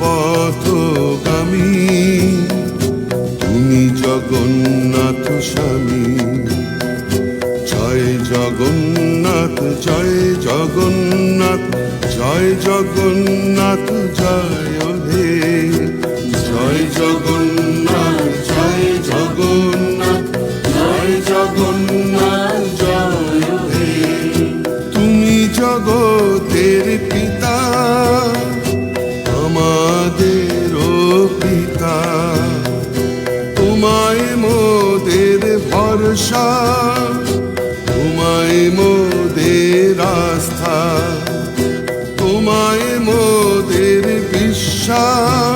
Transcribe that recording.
পথগামী, তুমি জগন্নাথ স্বামী। জয় জগন্নাথ জয় জগন্নাথ জয় জগন্নাথ জয় হে। জয় জগন্নাথ জয় জগন্নাথ জয় জগন্নাথ জয় হে। তুমি জগতের পিতা, আমাদেরও পিতা, তোমায় মোদের ভরসা, তোমায় মোদের আস্থা, তোমায় মোদের বিশ্বাস।